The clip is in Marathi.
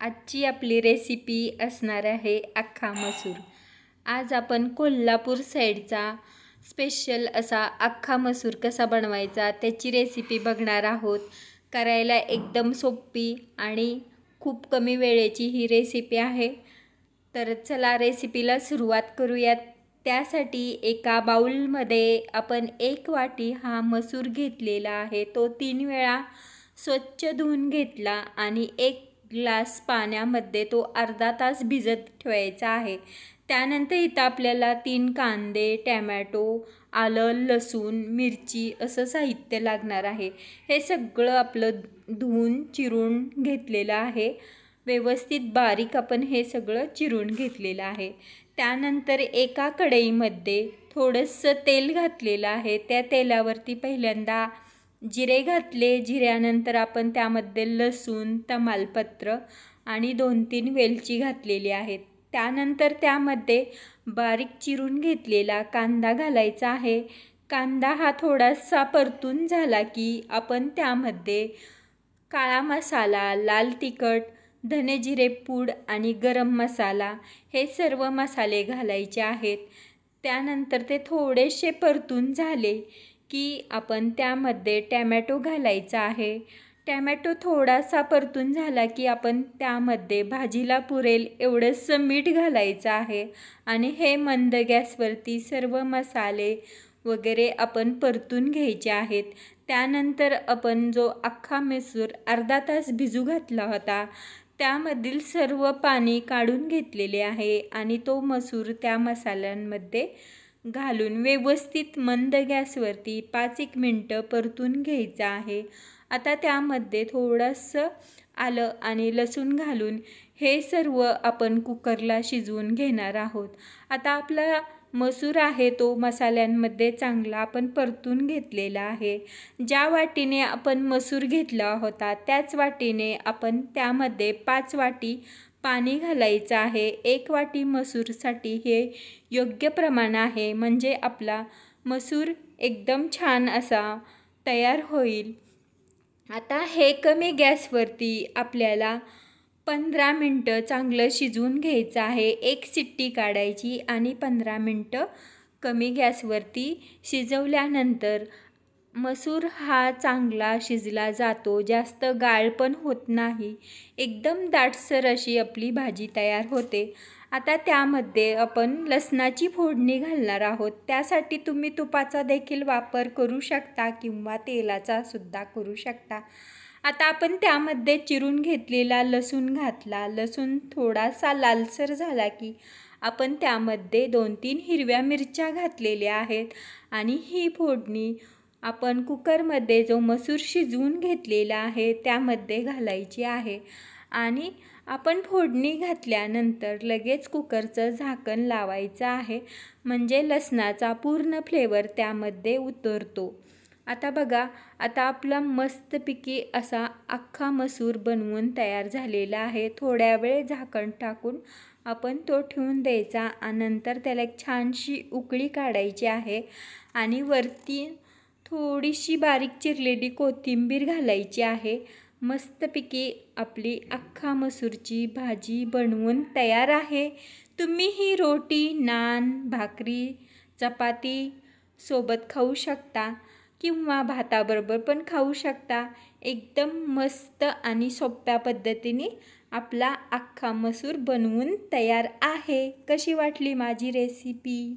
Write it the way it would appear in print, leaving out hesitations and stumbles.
आजची आपली रेसिपी असणार आहे अख्खा मसूर। आज आपण कोल्हापूर साईडचा स्पेशल असा अख्खा मसूर कसा बनवायचा त्याची रेसिपी बघणार आहोत। करायला एकदम सोपी आणि खूप कमी वेळेची ही रेसिपी आहे। तर चला रेसिपीला सुरुवात करूयात। त्यासाठी एका बाउलमध्ये आपण 1 वाटी हा मसूर घेतलेला आहे। तो 3 वेळा स्वच्छ धुवून घेतला आणि 1 ग्लास पाण्यामध्ये तो अर्धा तास भिजत ठेवायचा आहे। त्यानंतर इथं आपल्याला 3 कांदे, टोमॅटो, आलं, लसूण, मिरची असं साहित्य लागणार आहे। हे सगळं आपलं धुवून चिरून घेतलेलं आहे। व्यवस्थित बारीक आपण हे सगळं चिरून घेतलेलं आहे। त्यानंतर एका कढईमध्ये थोडंसं तेल घातलेलं आहे। त्या तेलावरती पहिल्यांदा जिरे घातले। जिऱ्यानंतर आपण त्यामध्ये लसूण, तमालपत्र आणि 2-3 वेलची घातलेली आहेत। त्यानंतर त्यामध्ये बारीक चिरून घेतलेला कांदा घालायचा आहे। कांदा हा थोडासा परतून झाला की आपण त्यामध्ये काळा मसाला, लाल तिखट, धने जिरे पूड आणि गरम मसाला हे सर्व मसाले घालायचे आहेत। त्यानंतर ते थोडेसे परतून झाले की आपण त्यामध्ये टोमॅटो घालायचा आहे। टोमॅटो थोडासा परतून झाला की आपण त्यामध्ये भाजीला पुरेल एवढंसं मीठ घालायचं आहे आणि हे मंद गॅसवरती सर्व मसाले वगैरे आपण परतून घ्यायचे आहेत। त्यानंतर आपण जो अख्खा मसूर अर्धा तास भिजू घातला होता त्यामधील सर्व पाणी काढून घेतलेले आहे आणि तो मसूर त्या मसाल्यांमध्ये घालून व्यवस्थित मंद गॅसवरती 5-1 मिनिटं परतून घ्यायचं आहे। आता त्यामध्ये थोडंसं आलं आणि लसूण घालून हे सर्व आपण कुकरला शिजवून घेणार आहोत। आता आपला मसूर आहे तो मसाल्यांमध्ये चांगला आपण परतून घेतलेला आहे। ज्या वाटीने आपण मसूर घेतला होता त्याच वाटीने आपण त्यामध्ये 5 वाटी पाणी घालायचं आहे। 1 वाटी मसूरसाठी हे योग्य प्रमाण आहे, म्हणजे आपला मसूर एकदम छान असा तयार होईल। आता हे कमी गॅसवरती आपल्याला 15 मिनिटं चांगलं शिजवून घ्यायचं आहे। 1 शिट्टी काढायची आणि 15 मिनिटं कमी गॅसवरती शिजवल्यानंतर मसूर हा चांगला शिजला जातो, जास्त गाळ पण होत नाही, एकदम दाटसर अशी आपली भाजी तयार होते। आता त्यामध्ये आपण लसणाची फोडणी घालणार आहोत। त्यासाठी तुम्ही तुपाचा देखील वापर करू शकता किंवा तेलाचा सुद्धा करू शकता। आता आपण त्यामध्ये चिरून घेतलेला लसूण घातला। लसूण थोडासा लालसर झाला की आपण त्यामध्ये 2-3 हिरव्या मिरच्या घातलेल्या आहेत आणि ही फोडणी आपण कुकरमध्ये जो मसूर शिजवून घेतलेला आहे त्यामध्ये घालायची आहे आणि आपण फोडणी घातल्यानंतर लगेच कुकरचं झाकण लावायचं आहे, म्हणजे लसणाचा पूर्ण फ्लेवर त्यामध्ये उतरतो। आता बघा, आता आपला मस्तपैकी असा अख्खा मसूर बनवून तयार झालेला आहे। थोड्या वेळ झाकण टाकून आपण तो ठेवून द्यायचा आणि नंतर त्याला एक छानशी उकळी काढायची आहे आणि वरती थोडीशी बारीक चिरलेली कोथिंबीर घालायची आहे। मस्तपैकी आपली अख्खा मसूरची भाजी बनवून तयार आहे। तुम्ही ही रोटी, नान, भाकरी, चपाती सोबत खाऊ शकता किंवा भाताबरोबर पण खाऊ शकता। एकदम मस्त आणि सोप्या पद्धतीने आपला अख्खा मसूर बनवून तयार आहे। कशी वाटली माझी रेसिपी?